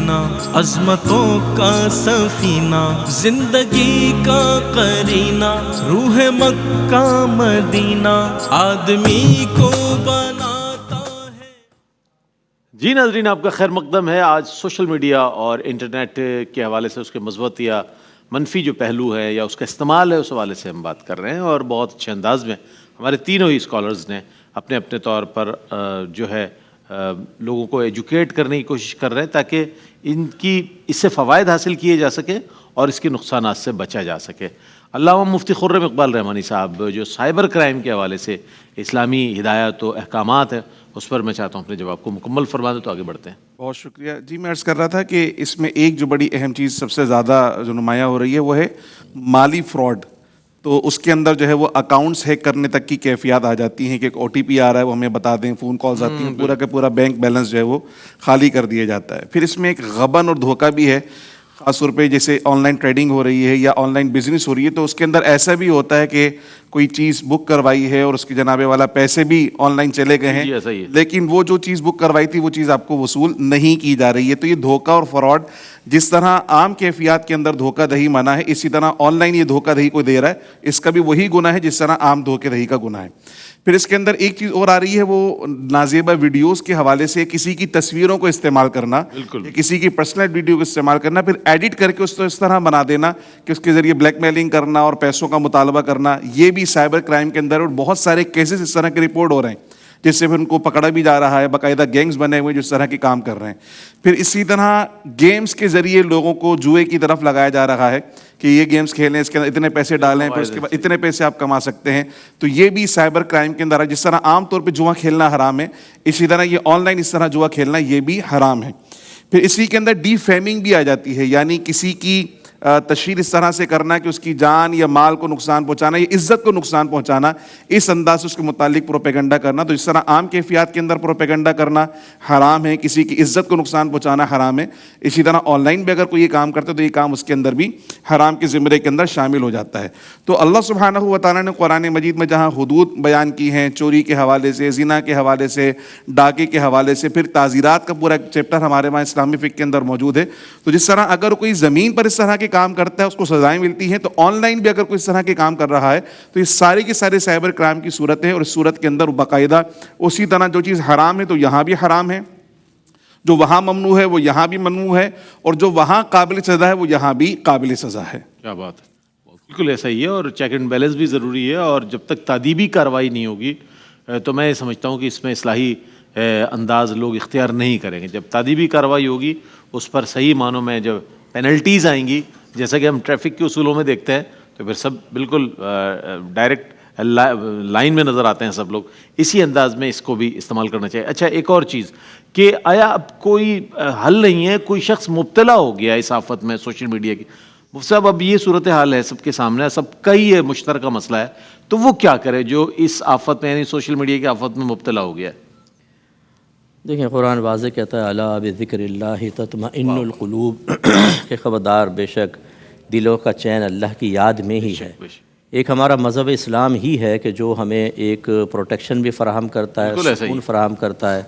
مدینہ، عظمتوں کا سفینہ، زندگی کا قرینہ، روح مکہ مدینہ آدمی کو بناتا ہے۔ جی ناظرین، آپ کا خیر مقدم ہے۔ آج سوشل میڈیا اور انٹرنیٹ کے حوالے سے اس کے مثبت یا منفی جو پہلو ہے یا اس کا استعمال ہے، اس حوالے سے ہم بات کر رہے ہیں، اور بہت اچھے انداز میں ہمارے تینوں ہی اسکالرز نے اپنے اپنے طور پر جو ہے لوگوں کو ایجوکیٹ کرنے کی کوشش کر رہے ہیں تاکہ اس سے فوائد حاصل کیے جا سکیں اور اس کے نقصانات سے بچا جا سکے۔ علامہ مفتی خرم اقبال رحمانی صاحب جو سائبر کرائم کے حوالے سے اسلامی ہدایات و احکامات ہیں، اس پر میں چاہتا ہوں اپنے جواب کو مکمل فرما دیں تو آگے بڑھتے ہیں۔ بہت شکریہ جی۔ میں عرض کر رہا تھا کہ اس میں ایک جو بڑی اہم چیز سب سے زیادہ جو نمایاں ہو رہی ہے وہ ہے مالی فراڈ۔ تو اس کے اندر جو ہے وہ اکاؤنٹس ہیک کرنے تک کی کیفیات آ جاتی ہیں کہ ایک او ٹی پی آ رہا ہے وہ ہمیں بتا دیں، فون کالز آتی ہیں، پورا کا پورا بینک بیلنس جو ہے وہ خالی کر دیا جاتا ہے۔ پھر اس میں ایک غبن اور دھوکہ بھی ہے، خاص طور پہ جیسے آن لائن ٹریڈنگ ہو رہی ہے یا آن لائن بزنس ہو رہی ہے تو اس کے اندر ایسا بھی ہوتا ہے کہ کوئی چیز بک کروائی ہے اور اس کی جناب والا پیسے بھی آن لائن چلے گئے ہیں، لیکن وہ جو چیز بک کروائی تھی وہ چیز آپ کو وصول نہیں کی جا رہی ہے۔ تو یہ دھوکہ اور فراڈ، جس طرح عام کیفیات کے اندر دھوکہ دہی منع ہے، اسی طرح آن لائن یہ دھوکہ دہی کو دے رہا ہے، اس کا بھی وہی گناہ ہے جس طرح عام دھوکہ دہی کا گناہ ہے۔ پھر اس کے اندر ایک چیز اور آ رہی ہے، وہ نازیبہ ویڈیوز کے حوالے سے کسی کی تصویروں کو استعمال کرنا، کسی کی پرسنل ویڈیو کو استعمال کرنا، پھر ایڈٹ کر کے اس کو اس طرح بنا دینا کہ اس کے ذریعے بلیک میلنگ کرنا اور پیسوں کا مطالبہ کرنا، یہ بھی سائبر کرائم کے اندر اور بہت سارے کیسز اس طرح کے رپورٹ ہو رہے ہیں جس سے پھر ان کو پکڑا بھی جا رہا ہے، باقاعدہ گینگز بنے ہوئے جو اس طرح کے کام کر رہے ہیں۔ پھر اسی طرح گیمز کے ذریعے لوگوں کو جوئے کی طرف لگایا جا رہا ہے کہ یہ گیمز کھیلیں، اس کے اندر اتنے پیسے ڈالیں، پھر اس کے بعد اتنے پیسے آپ کما سکتے ہیں۔ تو یہ بھی سائبر کرائم کے اندر ہے۔ جس طرح عام طور پہ جوا کھیلنا حرام ہے، اسی طرح یہ آن لائن اس طرح جوا کھیلنا یہ بھی حرام ہے۔ پھر اسی کے اندر ڈی فیمنگ بھی آ جاتی ہے، یعنی کسی کی تشہیر اس طرح سے کرنا کہ اس کی جان یا مال کو نقصان پہنچانا یا عزت کو نقصان پہنچانا، اس انداز سے اس کے متعلق پروپیگنڈا کرنا۔ تو اس طرح عام کیفیات کے اندر پروپیگنڈا کرنا حرام ہے، کسی کی عزت کو نقصان پہنچانا حرام ہے۔ اسی طرح آن لائن بھی اگر کوئی یہ کام کرتا ہے تو یہ کام اس کے اندر بھی حرام کے زمرے کے اندر شامل ہو جاتا ہے۔ تو اللہ سبحانہ و تعالیٰ نے قرآن مجید میں جہاں حدود بیان کی ہیں، چوری کے حوالے سے، زنا کے حوالے سے، ڈاکے کے حوالے سے، پھر تعزیرات کا پورا چیپٹر ہمارے وہاں اسلامی فقہ کے اندر موجود ہے۔ تو جس طرح اگر کوئی زمین پر اس طرح کے کام کرتا ہے اس کو سزائیں ملتی ہیں، تو آن لائن بھی اگر کوئی اس طرح کے کام کر رہا ہے تو یہ سارے کے سارے سائبر کرائم کی صورت ہیں، اور اس صورت کے اندر باقاعدہ اسی طرح جو چیز حرام ہے تو یہاں بھی حرام ہے، جو وہاں ممنوع ہے وہ یہاں بھی ممنوع ہے، اور جو وہاں قابل سزا ہے وہ یہاں بھی قابل سزا ہے۔ کیا بات ہے، بالکل ایسا ہی ہے، اور چیک اینڈ بیلنس بھی ضروری ہے، اور جب تک تادیبی کارروائی نہیں ہوگی تو میں سمجھتا ہوں کہ اس میں اصلاحی انداز لوگ اختیار نہیں کریں گے۔ جب تادیبی کارروائی ہوگی، اس پر صحیح معنوں میں جب پینلٹیز آئیں گی، جیسا کہ ہم ٹریفک کے اصولوں میں دیکھتے ہیں، تو پھر سب بالکل ڈائریکٹ لائن میں نظر آتے ہیں سب لوگ، اسی انداز میں اس کو بھی استعمال کرنا چاہیے۔ اچھا، ایک اور چیز کہ آیا اب کوئی حل نہیں ہے، کوئی شخص مبتلا ہو گیا اس آفت میں سوشل میڈیا کی، مفتی صاحب اب یہ صورتحال ہے سب کے سامنے، سب کا ہی یہ مشترکہ مسئلہ ہے، تو وہ کیا کرے جو اس آفت میں یعنی سوشل میڈیا کی آفت میں مبتلا ہو گیا ہے؟ دیکھیں، قرآن واضح کہتا ہے الا بذکر اللہ تطمئن القلوب، کہ خبردار بے شک دلوں کا چین اللہ کی یاد میں ہی ہے۔ ایک ہمارا مذہب اسلام ہی ہے کہ جو ہمیں ایک پروٹیکشن بھی فراہم کرتا ہے، سکون فراہم کرتا ہے۔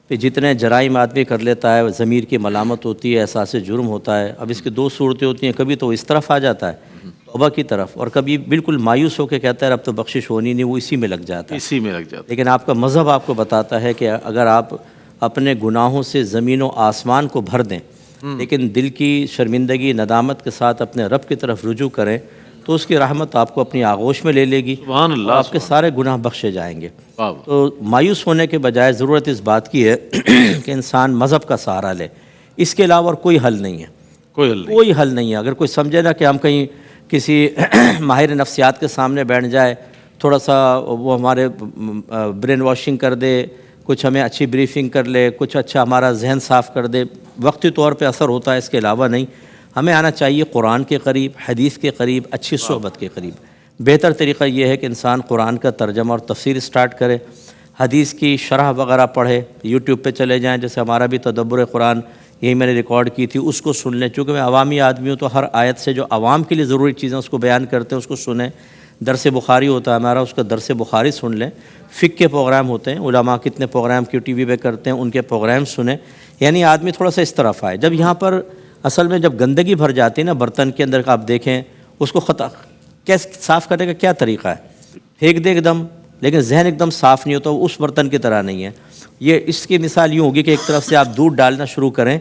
پھر جتنے جرائم آدمی کر لیتا ہے، ضمیر کی ملامت ہوتی ہے، احساس جرم ہوتا ہے۔ اب اس کی دو صورتیں ہوتی ہیں، کبھی تو اس طرف آ جاتا ہے توبہ کی طرف، اور کبھی بالکل مایوس ہو کے کہتا ہے اب تو بخشش ہونی نہیں، وہ اسی میں لگ جاتا ہے۔ لیکن آپ کا مذہب آپ کو بتاتا ہے کہ اگر آپ اپنے گناہوں سے زمین و آسمان کو بھر دیں لیکن دل کی شرمندگی ندامت کے ساتھ اپنے رب کی طرف رجوع کریں تو اس کی رحمت آپ کو اپنی آغوش میں لے لے گی، آپ کے سارے گناہ بخشے جائیں گے۔ تو مایوس ہونے کے بجائے ضرورت اس بات کی ہے کہ انسان مذہب کا سہارا لے، اس کے علاوہ اور کوئی حل نہیں ہے، کوئی حل نہیں ہے۔ اگر کوئی سمجھے نا کہ ہم کہیں کسی ماہر نفسیات کے سامنے بیٹھ جائے، تھوڑا سا وہ ہمارے برین واشنگ کر دے، کچھ ہمیں اچھی بریفنگ کر لے، کچھ اچھا ہمارا ذہن صاف کر دے، وقتی طور پہ اثر ہوتا ہے، اس کے علاوہ نہیں۔ ہمیں آنا چاہیے قرآن کے قریب، حدیث کے قریب، اچھی صحبت کے قریب۔ بہتر طریقہ یہ ہے کہ انسان قرآن کا ترجمہ اور تفسیر سٹارٹ کرے، حدیث کی شرح وغیرہ پڑھے، یوٹیوب پہ چلے جائیں، جیسے ہمارا بھی تدبر قرآن یہی میں نے ریکارڈ کی تھی، اس کو سن لیں، چونکہ میں عوامی آدمی ہوں تو ہر آیت سے جو عوام کے لیے ضروری چیزیں اس کو بیان کرتے ہیں اس کو سنیں، درس بخاری ہوتا ہے ہمارا، اس کا درس بخاری سن لیں، فقہ کے پروگرام ہوتے ہیں، علماء کتنے پروگرام کی ٹی وی پہ کرتے ہیں، ان کے پروگرام سنیں، یعنی آدمی تھوڑا سا اس طرف آئے. جب یہاں پر اصل میں جب گندگی بھر جاتی ہے نا برتن کے اندر، آپ دیکھیں اس کو کیسے صاف کرنے کا کیا طریقہ ہے، پھینک دے ایک دم، لیکن ذہن ایک دم صاف نہیں ہوتا، وہ اس برتن کی طرح نہیں ہے. یہ اس کی مثال یوں ہوگی کہ ایک طرف سے آپ دودھ ڈالنا شروع کریں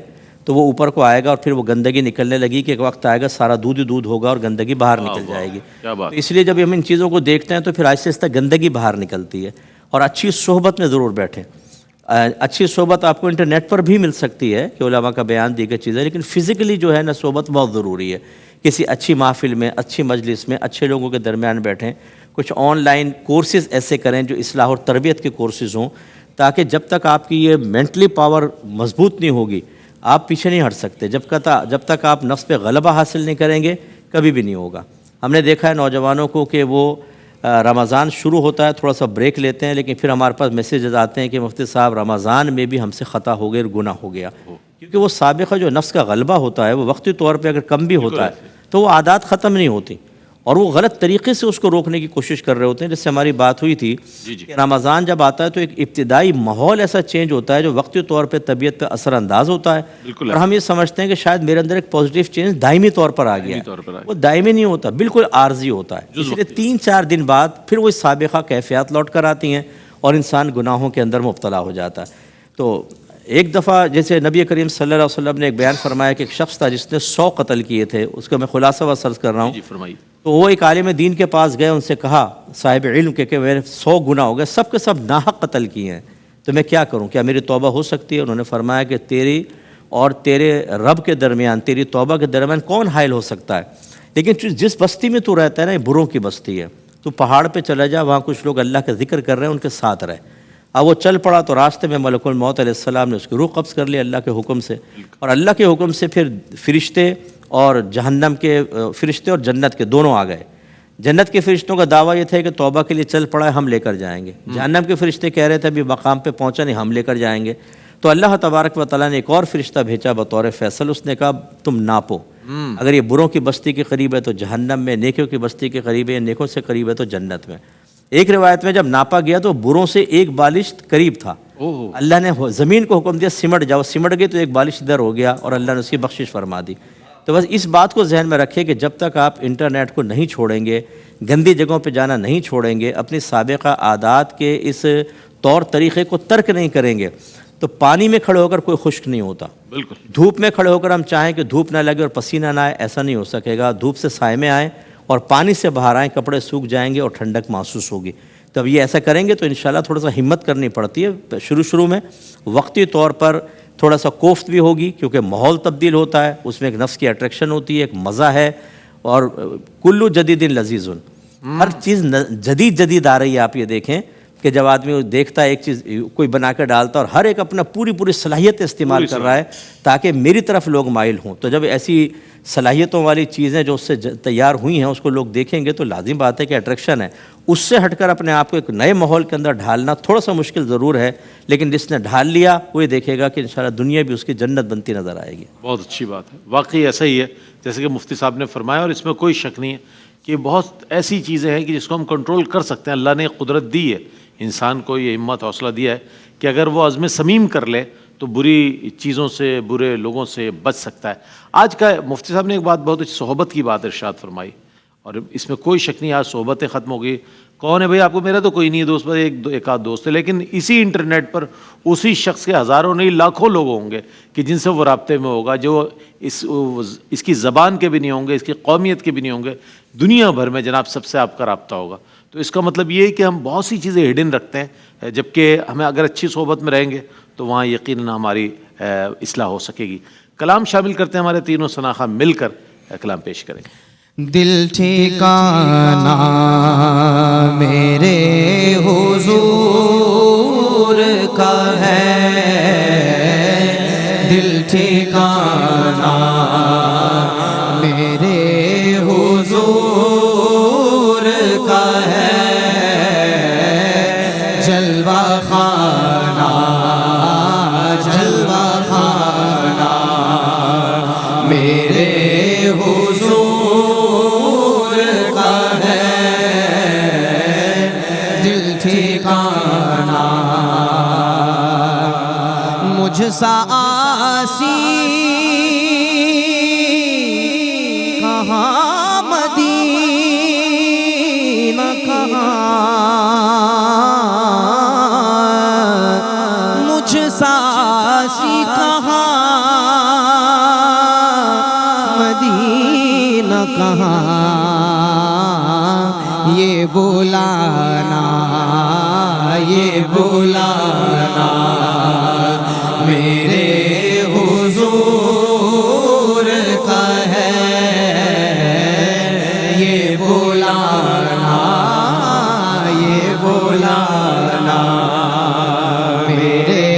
تو وہ اوپر کو آئے گا اور پھر وہ گندگی نکلنے لگی کہ ایک وقت آئے گا سارا دودھ ہی دودھ ہوگا اور گندگی باہر نکل جائے گی. تو اس لیے جب ہم ان چیزوں کو دیکھتے ہیں تو پھر آہستہ آہستہ گندگی باہر نکلتی ہے. اور اچھی صحبت میں ضرور بیٹھیں. اچھی صحبت آپ کو انٹرنیٹ پر بھی مل سکتی ہے کہ علماء کا بیان دی گئی چیزیں، لیکن فزیکلی جو ہے نا صحبت بہت ضروری ہے. کسی اچھی محفل میں، اچھی مجلس میں، اچھے لوگوں کے درمیان بیٹھیں. کچھ آن لائن کورسز ایسے کریں جو اصلاح اور تربیت کے کورسز ہوں، تاکہ جب تک آپ کی یہ مینٹلی پاور مضبوط نہیں ہوگی آپ پیچھے نہیں ہٹ سکتے. جب تک آپ نفس پہ غلبہ حاصل نہیں کریں گے کبھی بھی نہیں ہوگا. ہم نے دیکھا ہے نوجوانوں کو کہ وہ رمضان شروع ہوتا ہے تھوڑا سا بریک لیتے ہیں، لیکن پھر ہمارے پاس میسیجز آتے ہیں کہ مفتی صاحب رمضان میں بھی ہم سے خطا ہو گیا اور گناہ ہو گیا. کیونکہ وہ سابقہ جو نفس کا غلبہ ہوتا ہے وہ وقتی طور پہ اگر کم بھی ہوتا ہے تو وہ عادات ختم نہیں ہوتی، اور وہ غلط طریقے سے اس کو روکنے کی کوشش کر رہے ہوتے ہیں. جس سے ہماری بات ہوئی تھی کہ رمضان جب آتا ہے تو ایک ابتدائی ماحول ایسا چینج ہوتا ہے جو وقتی طور پہ طبیعت پہ اثر انداز ہوتا ہے، اور ہم یہ سمجھتے ہیں کہ شاید میرے اندر ایک پازیٹیو چینج دائمی طور پر آ گیا ہے. وہ دائمی نہیں ہوتا، بالکل عارضی ہوتا ہے. اس لیے 3-4 دن بعد پھر وہ سابقہ کیفیات لوٹ کر آتی ہیں اور انسان گناہوں کے اندر مبتلا ہو جاتا ہے. تو ایک دفعہ جیسے نبی کریم صلی اللہ علیہ وسلم نے ایک بیان فرمایا کہ ایک شخص تھا جس نے 100 قتل کیے تھے. اس کا میں خلاصہ و سرد کر رہا ہوں. تو وہ ایک عالم دین کے پاس گئے، ان سے کہا صاحب علم کہ میرے 100 گناہ ہو گئے، سب کے سب ناحق قتل کیے ہیں، تو میں کیا کروں، کیا میری توبہ ہو سکتی ہے؟ انہوں نے فرمایا کہ تیری اور تیرے رب کے درمیان، تیری توبہ کے درمیان کون حائل ہو سکتا ہے؟ لیکن جس بستی میں تو رہتا ہے نا، یہ بروں کی بستی ہے، تو پہاڑ پہ چلا جا، وہاں کچھ لوگ اللہ کا ذکر کر رہے ہیں، ان کے ساتھ رہے. اب وہ چل پڑا تو راستے میں ملک الموت علیہ السلام نے اس کی روح قبض کر لی اللہ کے حکم سے، اور اللہ کے حکم سے پھر فرشتے اور جہنم کے فرشتے اور جنت کے دونوں آ گئے. جنت کے فرشتوں کا دعویٰ یہ تھا کہ توبہ کے لیے چل پڑا ہے، ہم لے کر جائیں گے. جہنم کے فرشتے کہہ رہے تھے ابھی مقام پہ پہنچا نہیں، ہم لے کر جائیں گے. تو اللہ تبارک و تعالیٰ نے ایک اور فرشتہ بھیجا بطور فیصل. اس نے کہا تم ناپو، اگر یہ بروں کی بستی کے قریب ہے تو جہنم میں، نیکوں کی بستی کے قریب ہے، نیکوں سے قریب ہے تو جنت میں. ایک روایت میں جب ناپا گیا تو بروں سے ایک بالش قریب تھا. اللہ نے زمین کو حکم دیا سمٹ جاؤ، سمٹ گئی تو ایک بالش ادھر ہو گیا اور اللہ نے اس کی بخشش فرما دی. تو بس اس بات کو ذہن میں رکھیں کہ جب تک آپ انٹرنیٹ کو نہیں چھوڑیں گے، گندی جگہوں پہ جانا نہیں چھوڑیں گے، اپنی سابقہ عادات کے اس طور طریقے کو ترک نہیں کریں گے، تو پانی میں کھڑے ہو کر کوئی خشک نہیں ہوتا. بالکل. دھوپ میں کھڑے ہو کر ہم چاہیں کہ دھوپ نہ لگے اور پسینہ نہ آئے، ایسا نہیں ہو سکے گا. دھوپ سے سائے میں آئیں اور پانی سے باہر آئیں، کپڑے سوکھ جائیں گے اور ٹھنڈک محسوس ہوگی. تب یہ ایسا کریں گے تو انشاءاللہ تھوڑا سا ہمت کرنی پڑتی ہے شروع میں، وقتی طور پر تھوڑا سا کوفت بھی ہوگی کیونکہ ماحول تبدیل ہوتا ہے، اس میں ایک نفس کی اٹریکشن ہوتی ہے، ایک مزہ ہے. اور کلو جدید لذیذ، ہر چیز جدید آ رہی ہے. آپ یہ دیکھیں کہ جب آدمی دیکھتا ہے ایک چیز کوئی بنا کے ڈالتا ہے اور ہر ایک اپنا پوری صلاحیت استعمال کر رہا ہے تاکہ میری طرف لوگ مائل ہوں. تو جب ایسی صلاحیتوں والی چیزیں جو اس سے تیار ہوئی ہیں اس کو لوگ دیکھیں گے تو لازم بات ہے کہ اٹریکشن ہے. اس سے ہٹ کر اپنے آپ کو ایک نئے ماحول کے اندر ڈھالنا تھوڑا سا مشکل ضرور ہے، لیکن جس نے ڈھال لیا وہ یہ دیکھے گا کہ انشاءاللہ دنیا بھی اس کی جنت بنتی نظر آئے گی. بہت اچھی بات ہے، واقعی ایسا ہی ہے جیسے کہ مفتی صاحب نے فرمایا، اور اس میں کوئی شک نہیں ہے کہ بہت ایسی چیزیں ہیں کہ جس کو ہم کنٹرول کر سکتے ہیں. اللہ نے قدرت دی ہے، انسان کو یہ ہمت حوصلہ دیا ہے کہ اگر وہ عزم صمیم کر لے تو بری چیزوں سے، برے لوگوں سے بچ سکتا ہے. آج کا مفتی صاحب نے ایک بات بہت اچھی صحبت کی بات ارشاد فرمائی، اور اس میں کوئی شک نہیں آج صحبتیں ختم ہو گئی. کون ہے بھائی آپ کو؟ میرا تو کوئی نہیں ہے دوست، بس ایک آدھ دوست ہے، لیکن اسی انٹرنیٹ پر اسی شخص کے ہزاروں نہیں لاکھوں لوگ ہوں گے کہ جن سے وہ رابطے میں ہوگا، جو اس کی زبان کے بھی نہیں ہوں گے، اس کی قومیت کے بھی نہیں ہوں گے. دنیا بھر میں جناب سب سے آپ کا رابطہ ہوگا. تو اس کا مطلب یہ ہے کہ ہم بہت سی چیزیں ہڈن رکھتے ہیں، جبکہ ہمیں اگر اچھی صحبت میں رہیں گے تو وہاں یقیناً ہماری اصلاح ہو سکے گی. کلام شامل کرتے ہیں، ہمارے تینوں شناخہ مل کر کلام پیش کریں گے. دل ٹھکانا میرے حضور کا ہے، دل ٹھکانا میرے حضور کا ہے، جلوہ خانہ جلوہ خانہ میرے حضور کا ہے. سا آسی کہاں مدینہ کہاں مجھ سا آسی کہاں مدینہ کہاں یہ بلانا میرے حضور کا ہے یہ بلانا میرے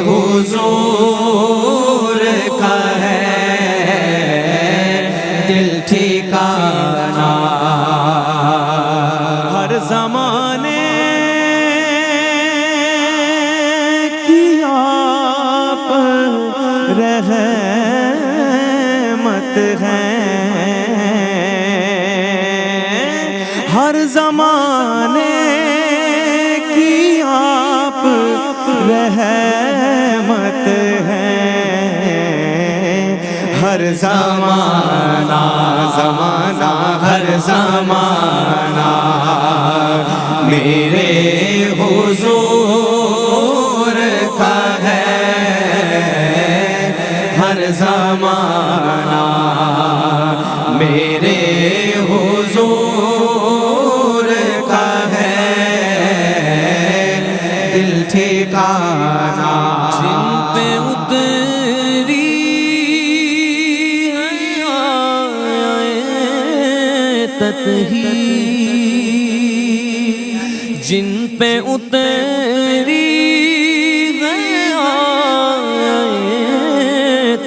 حضور کا ہے دل ٹھکانا ہر زمانے کی آپ رحمت ہے، ہر زمانے کی آپ رحمت ہے، ہر زمانہ ہر زمانہ میرے حضور کا ہے ہر زمانہ میرے حضور کا ہے دل ٹھکانا جن پہ اتری تطہیر، جن پہ اتری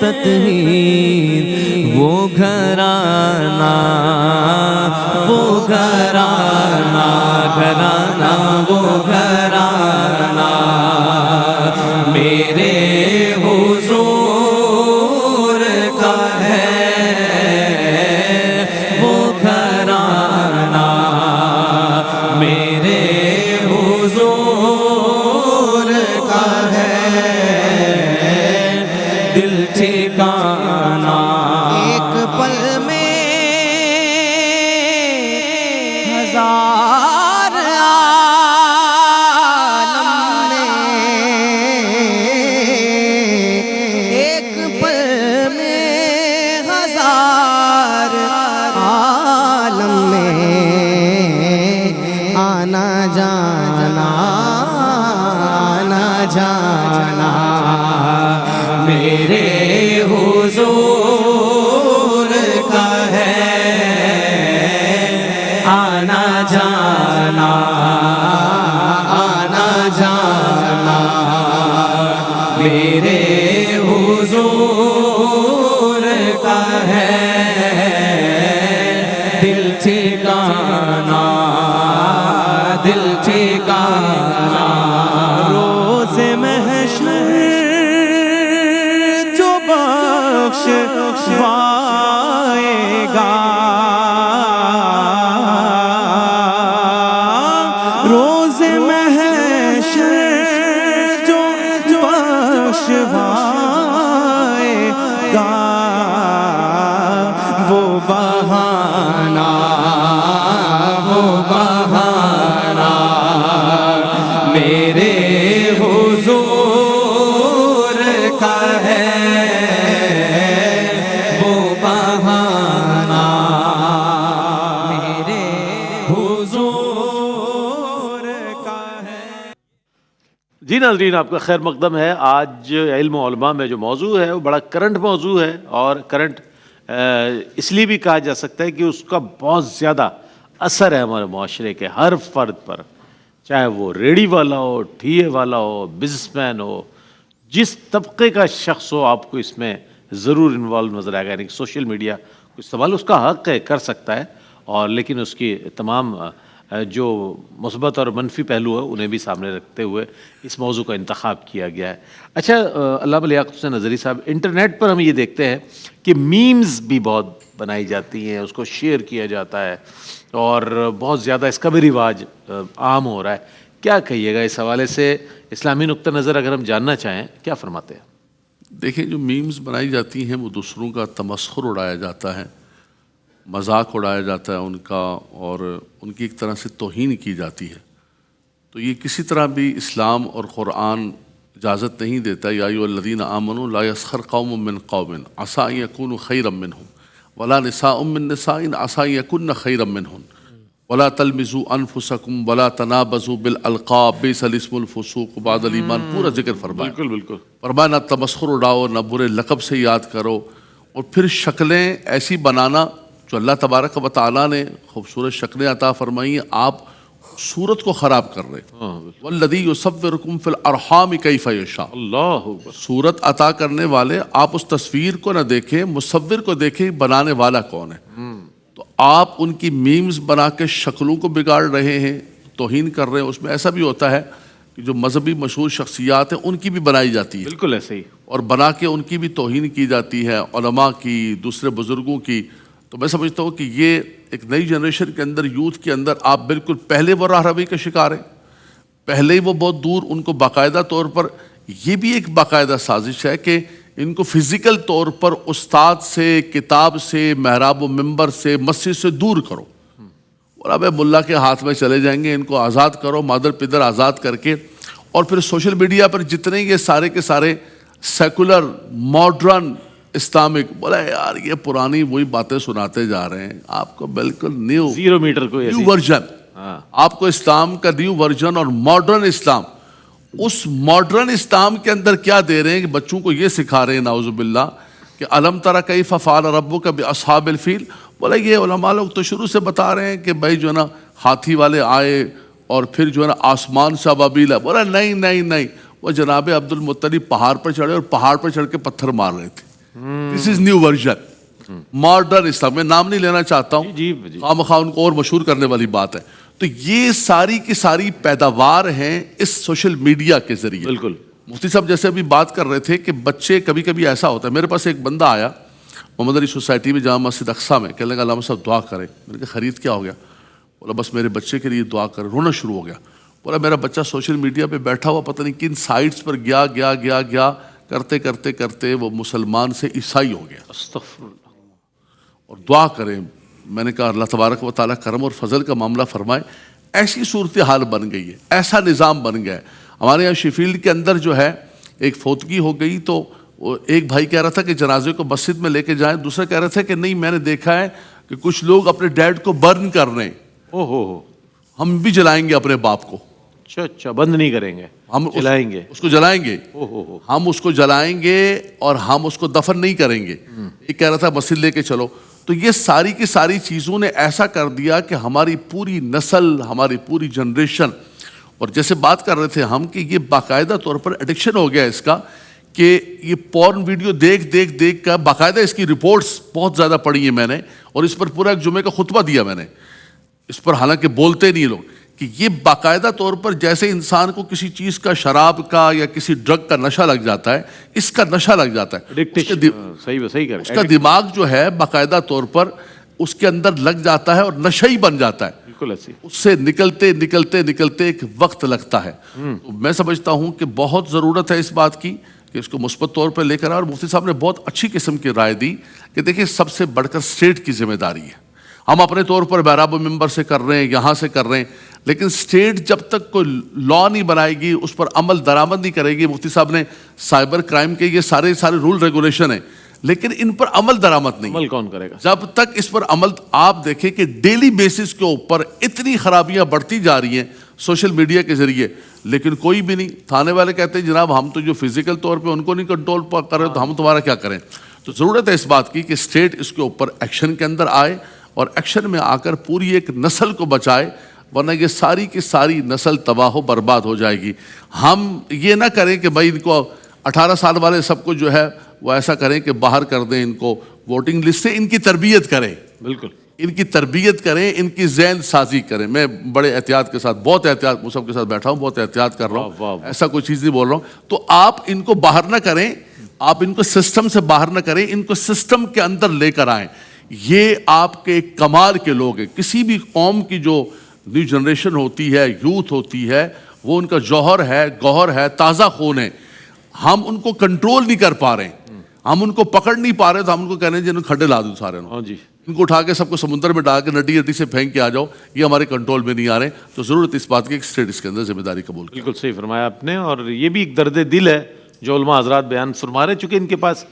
تطہیر، وہ گھرانا وہ گھرانا میرے حضور کا ہے وہ گھرانا میرے حضور کا ہے دل ٹھکانا ایک پل میں ہزار عالم میں ایک پل میں ہزار عالم میں آنا جانا میرے حضور کا ہے آنا جانا میرے حضور کا ہے دل ٹھکانا روز محشر جو بخشوائے گا، روز محشر جو بخشوائے گا، وہ بہانہ میرے حضور کا ہے وہ بہانہ میرے حضور کا ہے۔ جی ناظرین، آپ کا خیر مقدم ہے۔ آج علم و علماء میں جو موضوع ہے وہ بڑا کرنٹ موضوع ہے، اور کرنٹ اس لیے بھی کہا جا سکتا ہے کہ اس کا بہت زیادہ اثر ہے ہمارے معاشرے کے ہر فرد پر، چاہے وہ ریڑھی والا ہو، ٹھیے والا ہو، بزنس مین ہو، جس طبقے کا شخص ہو، آپ کو اس میں ضرور انوالو نظر آئے گا۔ یعنی کہ سوشل میڈیا کو استعمال اس کا حق ہے، کر سکتا ہے، اور لیکن اس کی تمام جو مثبت اور منفی پہلو ہے انہیں بھی سامنے رکھتے ہوئے اس موضوع کا انتخاب کیا گیا ہے۔ اچھا علامہ لیاقت حسین نظری صاحب، انٹرنیٹ پر ہم یہ دیکھتے ہیں کہ میمز بھی بہت بنائی جاتی ہیں، اس کو شیئر کیا جاتا ہے، اور بہت زیادہ اس کا بھی رواج عام ہو رہا ہے۔ کیا کہیے گا اس حوالے سے؟ اسلامی نقطہ نظر اگر ہم جاننا چاہیں، کیا فرماتے ہیں؟ دیکھیں جو میمز بنائی جاتی ہیں وہ دوسروں کا تمسخر اڑایا جاتا ہے، مذاق اڑایا جاتا ہے ان کا، اور ان کی ایک طرح سے توہین کی جاتی ہے. تو یہ کسی طرح بھی اسلام اور قرآن اجازت نہیں دیتا. یا ایھا الذین آمنوا لا یسخر قوم من قوم عسیٰ ان یکونوا خیرا منہم ولا نساء من نساء عسیٰ ان یکن خیرا منہن ولا تلمزوا انفسکم ولا تنابزوا بالالقاب بئس الاسم الفسوق بعد الایمان. پورا ذکر فرمایا. بالکل بالکل. فرمایا نہ تمسخر اڑاؤ، نہ برے لقب سے یاد کرو، اور پھر شکلیں ایسی بنانا جو اللہ تبارک و تعالیٰ نے خوبصورت شکلیں عطا فرمائی ہیں، آپ صورت کو خراب کر رہے. والذی یصورکم فی الارحام کیف یشاء. اللہ اکبر. صورت عطا کرنے والے، آپ اس تصویر کو نہ دیکھیں، مصور کو دیکھیں، بنانے والا کون ہے. تو آپ ان کی میمز بنا کے شکلوں کو بگاڑ رہے ہیں، توہین کر رہے ہیں. اس میں ایسا بھی ہوتا ہے کہ جو مذہبی مشہور شخصیات ہیں ان کی بھی بنائی جاتی ہے، بالکل ایسے ہی، اور بنا کے ان کی بھی توہین کی جاتی ہے، علماء کی، دوسرے بزرگوں کی. تو میں سمجھتا ہوں کہ یہ ایک نئی جنریشن کے اندر، یوتھ کے اندر، آپ بالکل پہلے وہ راہ روی کا شکار ہیں، پہلے ہی وہ بہت دور. ان کو باقاعدہ طور پر یہ بھی ایک باقاعدہ سازش ہے کہ ان کو فزیکل طور پر استاد سے، کتاب سے، محراب و ممبر سے، مسجد سے دور کرو. اور اب ملا کے ہاتھ میں چلے جائیں گے، ان کو آزاد کرو، مادر پدر آزاد کر کے. اور پھر سوشل میڈیا پر جتنے یہ سارے کے سارے سیکولر، ماڈرن، اسلامک، بولا یار یہ پرانی وہی باتیں سناتے جا رہے ہیں. آپ کو بالکل نیو 0 میٹر کو ایسی. ورژن، آپ کو اسلام کا نیو ورژن اور ماڈرن اسلام. اس ماڈرن اسلام کے اندر کیا دے رہے ہیں کہ بچوں کو یہ سکھا رہے ہیں نعوذ باللہ کہ الم تر کیف فعل ربک باصحاب الفیل. بولا یہ علماء لوگ تو شروع سے بتا رہے ہیں کہ بھائی جو ہے نا ہاتھی والے آئے اور پھر جو ہے نا آسمان سے ابابیل ہے. بولا نہیں نہیں نہیں، وہ جناب عبد المطلب پہاڑ پر چڑھے اور پہاڑ پر چڑھ کے پتھر مار رہے تھے. دس از نیو ورژن، ماڈرن اسلام. میں نام نہیں لینا چاہتا ہوں، خواہ مخواہ ان کو اور مشہور کرنے والی بات ہے. تو یہ ساری کی ساری پیداوار ہیں اس سوشل میڈیا کے ذریعے. بالکل. مفتی صاحب جیسے ابھی بات کر رہے تھے کہ بچے کبھی کبھی ایسا ہوتا ہے. میرے پاس ایک بندہ آیا محمد علی سوسائٹی میں جامع مسجد اقصیٰ میں، کہنے لگا علامہ صاحب دعا کریں. میں نے کہا خرید کیا ہو گیا؟ بولا بس میرے بچے کے لیے دعا کریں. رونا شروع ہو گیا. بولا میرا بچہ سوشل میڈیا پہ بیٹھا ہوا پتہ نہیں کن سائٹس پر گیا گیا گیا گیا کرتے کرتے کرتے وہ مسلمان سے عیسائی ہو گیا. استغفر اللہ. اور دعا کریں. میں نے کہا اللہ تبارک و تعالیٰ کرم اور فضل کا معاملہ فرمائے. ایسی صورتحال بن گئی ہے، ایسا نظام بن گیا ہے. ہمارے یہاں شیفیلڈ کے اندر جو ہے ایک فوتگی ہو گئی تو ایک بھائی کہہ رہا تھا کہ جنازے کو مسجد میں لے کے جائیں، دوسرا کہہ رہا تھا کہ نہیں میں نے دیکھا ہے کہ کچھ لوگ اپنے ڈیڈ کو برن کر رہے ہیں، او ہو ہم بھی جلائیں گے اپنے باپ کو. اچھا بند نہیں کریں گے، ہم جلائیں گے، اس کو جلائیں گے، ہو ہم اس کو جلائیں گے اور ہم اس کو دفن نہیں کریں گے. یہ کہہ رہا تھا مسجد لے کے چلو. تو یہ ساری کی ساری چیزوں نے ایسا کر دیا کہ ہماری پوری نسل، ہماری پوری جنریشن، اور جیسے بات کر رہے تھے ہم کہ یہ باقاعدہ طور پر ایڈکشن ہو گیا اس کا کہ یہ پورن ویڈیو دیکھ دیکھ دیکھ کر باقاعدہ اس کی رپورٹس بہت زیادہ پڑھی ہیں میں نے، اور اس پر پورا ایک جمعے کا خطبہ دیا میں نے اس پر، حالانکہ بولتے نہیں لوگ، کہ یہ باقاعدہ طور پر جیسے انسان کو کسی چیز کا، شراب کا یا کسی ڈرگ کا نشہ لگ جاتا ہے، اس کا نشہ لگ جاتا ہے. صحیح اس کا دماغ جو ہے باقاعدہ طور پر اس کے اندر لگ جاتا ہے اور نشہ ہی بن جاتا ہے. بالکل ایسی. اس سے نکلتے نکلتے نکلتے ایک وقت لگتا ہے. تو میں سمجھتا ہوں کہ بہت ضرورت ہے اس بات کی کہ اس کو مثبت طور پہ لے کر آئے. اور مفتی صاحب نے بہت اچھی قسم کی رائے دی کہ دیکھیں سب سے بڑھ کر اسٹیٹ کی ذمہ داری ہے. ہم اپنے طور پر محراب و ممبر سے کر رہے ہیں، یہاں سے کر رہے ہیں، لیکن اسٹیٹ جب تک کوئی لا نہیں بنائے گی، اس پر عمل درآمد نہیں کرے گی. مفتی صاحب نے سائبر کرائم کے یہ سارے رول ریگولیشن ہیں، لیکن ان پر عمل درآمد نہیں. عمل کون کرے گا جب تک اس پر عمل. آپ دیکھیں کہ ڈیلی بیسس کے اوپر اتنی خرابیاں بڑھتی جا رہی ہیں سوشل میڈیا کے ذریعے، لیکن کوئی بھی نہیں. تھانے والے کہتے ہیں جناب ہم تو جو فزیکل طور پہ ان کو نہیں کنٹرول کر رہے تو ہم تمہارا کیا کریں. تو ضرورت ہے اس بات کی کہ اسٹیٹ اس کے اوپر ایکشن کے اندر آئے اور ایکشن میں آ کر پوری ایک نسل کو بچائے، ورنہ یہ ساری کی ساری نسل تباہ و برباد ہو جائے گی. ہم یہ نہ کریں کہ بھائی ان کو 18 سال والے سب کو جو ہے وہ ایسا کریں کہ باہر کر دیں ان کو ووٹنگ لسٹ سے. ان کی تربیت کریں، بالکل ان کی تربیت کریں، ان کی ذہن سازی کریں. میں بڑے احتیاط کے ساتھ، بہت احتیاط مصعب کے ساتھ بیٹھا ہوں، بہت احتیاط کر رہا ہوں، ایسا کوئی چیز نہیں بول رہا ہوں. تو آپ ان کو باہر نہ کریں، آپ ان کو سسٹم سے باہر نہ کریں، ان کو سسٹم کے اندر لے کر آئیں. یہ آپ کے کمال کے لوگ ہیں. کسی بھی قوم کی جو نیو جنریشن ہوتی ہے، یوتھ ہوتی ہے، وہ ان کا جوہر ہے، گوہر ہے، تازہ خون ہے. ہم ان کو کنٹرول نہیں کر پا رہے ہیں, ہم ان کو پکڑ نہیں پا رہے, تو ہم ان کو کہنے ہیں جنہوں کھڈے لا دوں سارے, ہاں جی, ان کو اٹھا کے سب کو سمندر میں ڈال کے نٹی نٹی سے پھینک کے آ جاؤ, یہ ہمارے کنٹرول میں نہیں آ رہے. تو ضرورت اس بات کی کہ اسٹیٹ اس کے اندر ذمہ داری قبول کرے. بالکل صحیح فرمایا آپ نے. اور یہ بھی ایک درد دل ہے جو علماء حضرات بیان فرما رہے ہیں, چونکہ ان کے پاس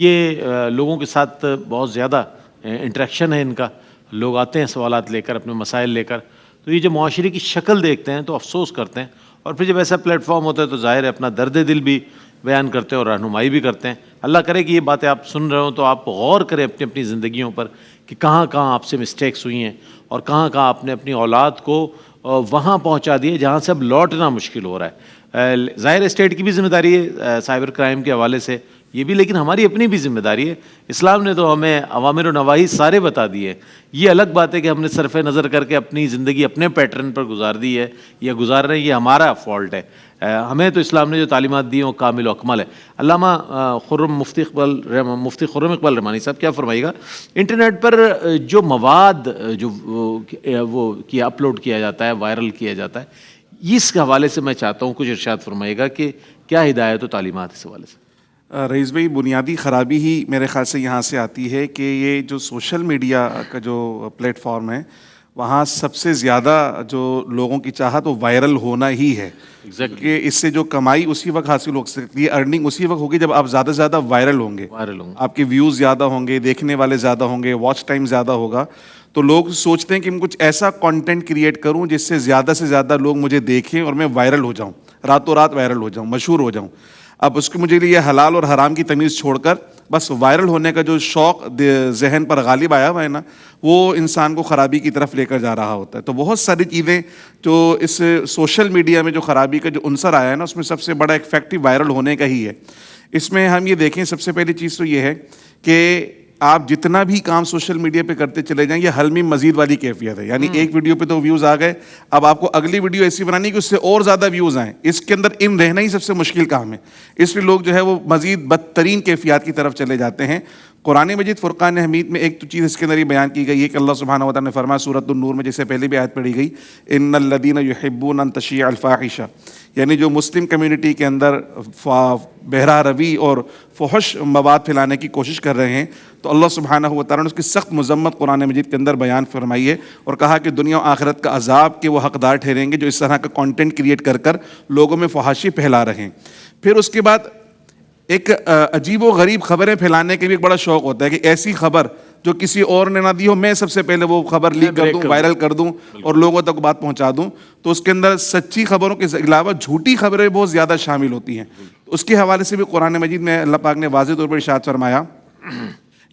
یہ لوگوں کے ساتھ بہت زیادہ انٹریکشن ہے ان کا, لوگ آتے ہیں سوالات لے کر, اپنے مسائل لے کر, تو یہ جو معاشرے کی شکل دیکھتے ہیں تو افسوس کرتے ہیں, اور پھر جب ایسا پلیٹ فارم ہوتا ہے تو ظاہر ہے اپنا درد دل بھی بیان کرتے ہیں اور رہنمائی بھی کرتے ہیں. اللہ کرے کہ یہ باتیں آپ سن رہے ہوں تو آپ غور کریں اپنی اپنی زندگیوں پر کہ کہاں کہاں آپ سے مسٹیکس ہوئی ہیں, اور کہاں کہاں آپ نے اپنی اولاد کو وہاں پہنچا دیے جہاں سے اب لوٹنا مشکل ہو رہا ہے. ظاہر اسٹیٹ کی بھی ذمہ داری ہے سائبر کرائم کے حوالے سے یہ بھی, لیکن ہماری اپنی بھی ذمہ داری ہے. اسلام نے تو ہمیں اوامر و نواہی سارے بتا دیے. یہ الگ بات ہے کہ ہم نے صرف نظر کر کے اپنی زندگی اپنے پیٹرن پر گزار دی ہے یا گزار رہے ہیں, یہ ہمارا فالٹ ہے. ہمیں تو اسلام نے جو تعلیمات دی ہیں وہ کامل و اکمل ہے. علامہ مفتی خرم اقبال رحمانی صاحب کیا فرمائیے گا, انٹرنیٹ پر جو مواد جو وہ اپلوڈ کیا جاتا ہے, وائرل کیا جاتا ہے, اس حوالے سے میں چاہتا ہوں کچھ ارشاد فرمائیے گا کہ کیا ہدایت و تعلیمات اس حوالے سے. رئیس بھائی, بنیادی خرابی ہی میرے خیال سے یہاں سے آتی ہے کہ یہ جو سوشل میڈیا کا جو پلیٹ فارم ہے وہاں سب سے زیادہ جو لوگوں کی چاہت وہ وائرل ہونا ہی ہے. کہ اس سے جو کمائی اسی وقت حاصل ہو سکتی ہے, ارننگ اسی وقت ہوگی جب آپ زیادہ سے زیادہ وائرل ہوں گے, آپ کے ویوز زیادہ ہوں گے, دیکھنے والے زیادہ ہوں گے, واچ ٹائم زیادہ ہوگا. تو لوگ سوچتے ہیں کہ میں کچھ ایسا کانٹینٹ کریٹ کروں جس سے زیادہ لوگ مجھے دیکھیں اور میں وائرل ہو جاؤں, راتوں رات وائرل ہو جاؤں, مشہور ہو جاؤں. اب اس کے مجھے لیے حلال اور حرام کی تمیز چھوڑ کر بس وائرل ہونے کا جو شوق ذہن پر غالب آیا ہوا ہے نا, وہ انسان کو خرابی کی طرف لے کر جا رہا ہوتا ہے. تو بہت ساری چیزیں جو اس سوشل میڈیا میں جو خرابی کا جو عنصر آیا ہے نا, اس میں سب سے بڑا ایک فیکٹر وائرل ہونے کا ہی ہے. اس میں ہم یہ دیکھیں, سب سے پہلی چیز تو یہ ہے کہ آپ جتنا بھی کام سوشل میڈیا پہ کرتے چلے جائیں, یہ حل میں مزید والی کیفیت ہے. یعنی ایک ویڈیو پہ تو ویوز آ گئے, اب آپ کو اگلی ویڈیو ایسی بنانی کہ اس سے اور زیادہ ویوز آئیں. اس کے اندر ان رہنا ہی سب سے مشکل کام ہے. اس لیے لوگ جو ہے وہ مزید بدترین کیفیات کی طرف چلے جاتے ہیں. قرآن مجید فرقان حمید میں ایک تو چیز اس کے اندر یہ بیان کی گئی ہے کہ اللہ سبحانہ و تعالیٰ نے فرمایا سورۃ النور میں, جس سے پہلے بھی آیت پڑھی گئی, ان الذین یحبون ان تشیع الفاحشہ, یعنی جو مسلم کمیونٹی کے اندر بہرا روی اور فحش مواد پھیلانے کی کوشش کر رہے ہیں, تو اللہ سبحانہ و تعالیٰ نے اس کی سخت مذمت قرآن مجید کے اندر بیان فرمائی ہے اور کہا کہ دنیا و آخرت کا عذاب کے وہ حقدار ٹھہریں گے جو اس طرح کا کانٹینٹ کریٹ کر کر لوگوں میں فحاشی پھیلا رہے ہیں. پھر اس کے بعد ایک عجیب و غریب خبریں پھیلانے کے بھی ایک بڑا شوق ہوتا ہے کہ ایسی خبر جو کسی اور نے نہ دی ہو, میں سب سے پہلے وہ خبر لیک کر دوں, وائرل کر دوں اور لوگوں تک بات پہنچا دوں. تو اس کے اندر سچی خبروں کے علاوہ جھوٹی خبریں بہت زیادہ شامل ہوتی ہیں. اس کے حوالے سے بھی قرآن مجید میں اللہ پاک نے واضح طور پر ارشاد فرمایا,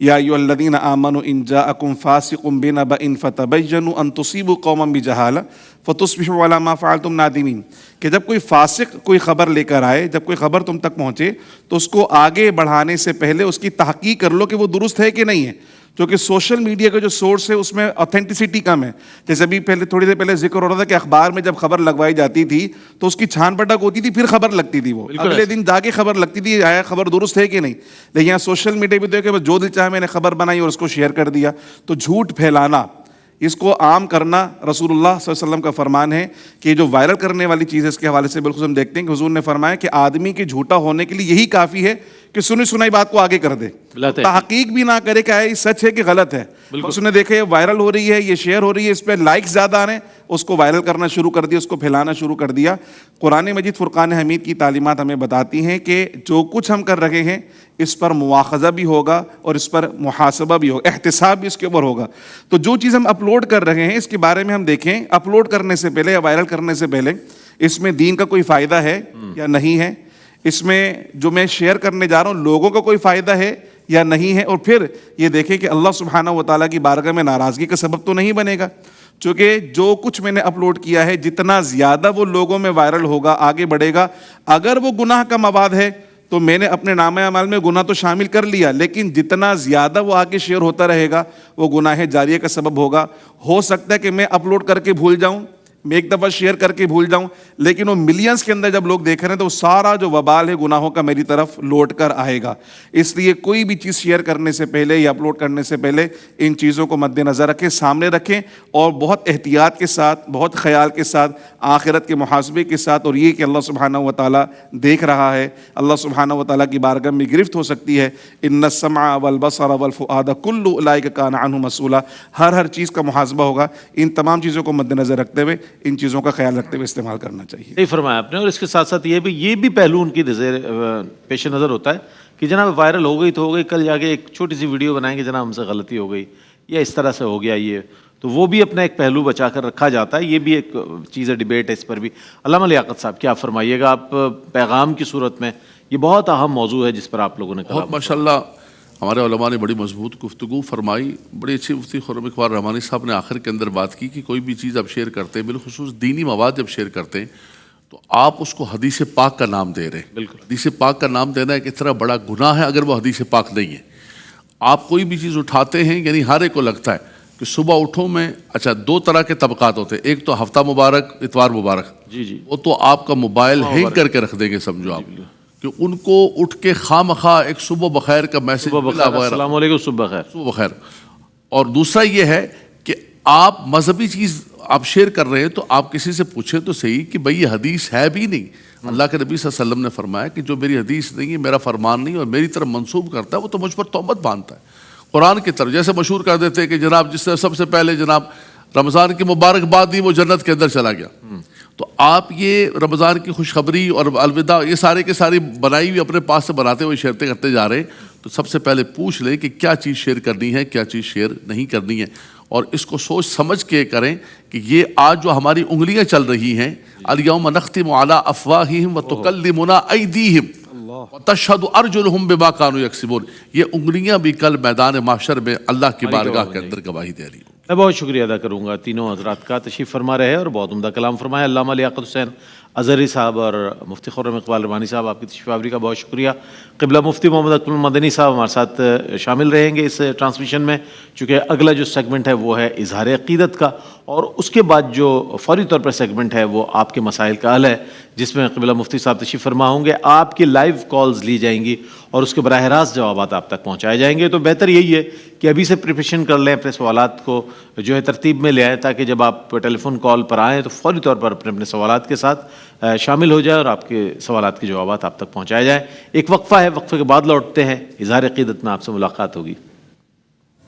یا ایھا الذین آمنوا ان جاءکم فاسق بنبأ فتبینوا ان تصیبوا قوما بجہالہ فتصبحوا علی ما فعلتم نادمین, کہ جب کوئی فاسق کوئی خبر لے کر آئے, جب کوئی خبر تم تک پہنچے تو اس کو آگے بڑھانے سے پہلے اس کی تحقیق کر لو کہ وہ درست ہے کہ نہیں ہے. کیونکہ سوشل میڈیا کا جو سورس ہے اس میں اوتھینٹسٹی کم ہے. جیسے ابھی تھوڑی دیر پہلے ذکر ہو رہا تھا کہ اخبار میں جب خبر لگوائی جاتی تھی تو اس کی چھان پٹک ہوتی تھی, پھر خبر لگتی تھی, وہ اگلے دن جا کے خبر لگتی تھی آیا خبر درست ہے کہ نہیں. لیکن یہاں سوشل میڈیا پہ دیکھے جو دل چاہے میں نے خبر بنائی اور اس کو شیئر کر دیا. تو جھوٹ پھیلانا, اس کو عام کرنا رسول اللہ صلی اللہ علیہ وسلم کا فرمان ہے کہ جو وائرل کرنے والی چیز ہے اس کے حوالے سے بالکل ہم دیکھتے ہیں کہ حضور نے فرمایا کہ آدمی کے جھوٹا ہونے کے لیے یہی کافی ہے کہ سنی سنائی بات کو آگے کر دے, تحقیق بھی نہ کرے کہ یہ سچ ہے کہ غلط ہے. اس نے دیکھا یہ وائرل ہو رہی ہے, یہ شیئر ہو رہی ہے, اس پہ لائکس زیادہ آ رہے ہیں, اس کو وائرل کرنا شروع کر دیا, اس کو پھیلانا شروع کر دیا. قرآن مجید فرقان حمید کی تعلیمات ہمیں بتاتی ہیں کہ جو کچھ ہم کر رہے ہیں اس پر مواخذہ بھی ہوگا اور اس پر محاسبہ بھی ہوگا, احتساب بھی اس کے اوپر ہوگا. تو جو چیز ہم اپلوڈ کر رہے ہیں اس کے بارے میں ہم دیکھیں, اپلوڈ کرنے سے پہلے یا وائرل کرنے سے پہلے اس میں دین کا کوئی فائدہ ہے یا نہیں ہے, اس میں جو میں شیئر کرنے جا رہا ہوں لوگوں کا کوئی فائدہ ہے یا نہیں ہے, اور پھر یہ دیکھیں کہ اللہ سبحانہ و تعالیٰ کی بارگاہ میں ناراضگی کا سبب تو نہیں بنے گا. چونکہ جو کچھ میں نے اپلوڈ کیا ہے جتنا زیادہ وہ لوگوں میں وائرل ہوگا, آگے بڑھے گا, اگر وہ گناہ کا مواد ہے تو میں نے اپنے نامہ اعمال میں گناہ تو شامل کر لیا, لیکن جتنا زیادہ وہ آگے شیئر ہوتا رہے گا وہ گناہ جاریہ کا سبب ہوگا. ہو سکتا ہے کہ میں اپلوڈ کر کے بھول جاؤں, میں ایک دفعہ شیئر کر کے بھول جاؤں، لیکن وہ ملینز کے اندر جب لوگ دیکھ رہے ہیں تو وہ سارا جو وبال ہے گناہوں کا میری طرف لوٹ کر آئے گا. اس لیے کوئی بھی چیز شیئر کرنے سے پہلے یا اپلوڈ کرنے سے پہلے ان چیزوں کو مد نظر رکھیں، سامنے رکھیں، اور بہت احتیاط کے ساتھ، بہت خیال کے ساتھ، آخرت کے محاسبے کے ساتھ، اور یہ کہ اللہ سبحانہ و تعالیٰ دیکھ رہا ہے، اللہ سبحانہ و تعالیٰ کی بارگاہ میں گرفت ہو سکتی ہے. ان السمع والبصر والفؤاد کل اولئک کان عنہ مسئولا، ہر چیز کا محاسبہ ہوگا. ان تمام چیزوں کو مد نظر رکھتے ہوئے، ان چیزوں کا خیال رکھتے ہوئے استعمال کرنا چاہیے. صحیح فرمایا آپ نے. اور اس کے ساتھ ساتھ یہ بھی پہلو ان کی پیش نظر ہوتا ہے کہ جناب وائرل ہو گئی تو ہو گئی، کل جا کے ایک چھوٹی سی ویڈیو بنائیں گے جناب ہم سے غلطی ہو گئی یا اس طرح سے ہو گیا، یہ تو وہ بھی اپنا ایک پہلو بچا کر رکھا جاتا ہے. یہ بھی ایک چیز ہے، ڈیبیٹ ہے اس پر بھی. علامہ لیاقت صاحب کیا فرمائیے گا آپ پیغام کی صورت میں؟ یہ بہت اہم موضوع ہے جس پر آپ لوگوں نے کہا. بہت ماشاءاللہ ہمارے علماء نے بڑی مضبوط گفتگو فرمائی. بڑی اچھی مفتی خرم اقبال رحمانی صاحب نے آخر کے اندر بات کی کہ کوئی بھی چیز آپ شیئر کرتے ہیں، بالخصوص دینی مواد جب شیئر کرتے ہیں تو آپ اس کو حدیث پاک کا نام دے رہے ہیں. بالکل. حدیث پاک کا نام دینا ایک اتنا بڑا گناہ ہے اگر وہ حدیث پاک نہیں ہے. آپ کوئی بھی چیز اٹھاتے ہیں، یعنی ہر ایک کو لگتا ہے کہ صبح اٹھو میں، اچھا دو طرح کے طبقات ہوتے ہیں، ایک تو ہفتہ مبارک، اتوار مبارک، جی وہ تو آپ کا موبائل ہینگ کر کے رکھ دیں گے، سمجھو آپ کہ ان کو اٹھ کے خواہ مخواہ ایک صبح بخیر کا میسج، السلام علیکم، صبح بخیر، صبح بخیر. اور دوسرا یہ ہے کہ آپ مذہبی چیز آپ شیئر کر رہے ہیں تو آپ کسی سے پوچھیں تو صحیح کہ بھئی یہ حدیث ہے بھی نہیں. اللہ کے نبی صلی اللہ علیہ وسلم نے فرمایا کہ جو میری حدیث نہیں ہے، میرا فرمان نہیں اور میری طرف منسوب کرتا ہے، وہ تو مجھ پر تہمت باندھتا ہے. قرآن کی طرف جیسے مشہور کر دیتے ہیں کہ جناب جس نے سب سے پہلے جناب رمضان کی مبارکباد دی وہ جنت کے اندر چلا گیا. تو آپ یہ رمضان کی خوشخبری اور الوداع یہ سارے کے ساری بنائی ہوئی اپنے پاس سے بناتے ہوئے شیئر کرتے جا رہے ہیں. تو سب سے پہلے پوچھ لیں کہ کیا چیز شیئر کرنی ہے، کیا چیز شیئر نہیں کرنی ہے، اور اس کو سوچ سمجھ کے کریں کہ یہ آج جو ہماری انگلیاں چل رہی ہیں، الیوم نختم علی افواہہم وتکلمنا ایدیہم وتشہد ارجلہم بما کانوا یکسبون، یہ انگلیاں بھی کل میدان محشر میں اللہ کی بارگاہ کے اندر گواہی دے رہی ہیں. میں بہت شکریہ ادا کروں گا تینوں حضرات کا، تشریف فرما رہے اور بہت عمدہ کلام فرمایا. علامہ لیاقت حسین اظہری صاحب اور مفتی خرم اقبال رحمانی صاحب، آپ کی تشریف آوری کا بہت شکریہ. قبلہ مفتی محمد اکمل مدنی صاحب ہمارے ساتھ شامل رہیں گے اس ٹرانسمیشن میں، چونکہ اگلا جو سیگمنٹ ہے وہ ہے اظہار عقیدت کا، اور اس کے بعد جو فوری طور پر سیگمنٹ ہے وہ آپ کے مسائل کا حل ہے، جس میں قبلہ مفتی صاحب تشریف فرما ہوں گے. آپ کی لائیو کالز لی جائیں گی اور اس کے براہ راست جوابات آپ تک پہنچائے جائیں گے. تو بہتر یہی ہے کہ ابھی سے پریپریشن کر لیں، اپنے سوالات کو جو ہے ترتیب میں لے آئیں، تاکہ جب آپ ٹیلی فون کال پر آئیں تو فوری طور پر اپنے سوالات کے ساتھ شامل ہو جائے اور آپ کے سوالات کے جوابات آپ تک پہنچائے جائیں. ایک وقفہ ہے، وقفے کے بعد لوٹتے ہیں. اظہار عقیدت میں آپ سے ملاقات ہوگی.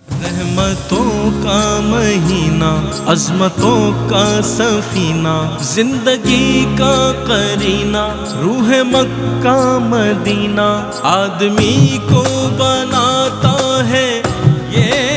رحمتوں کا مہینہ، عظمتوں کا سفینہ، زندگی کا قرینہ، روح مکہ مدینہ، آدمی کو بناتا ہے یہ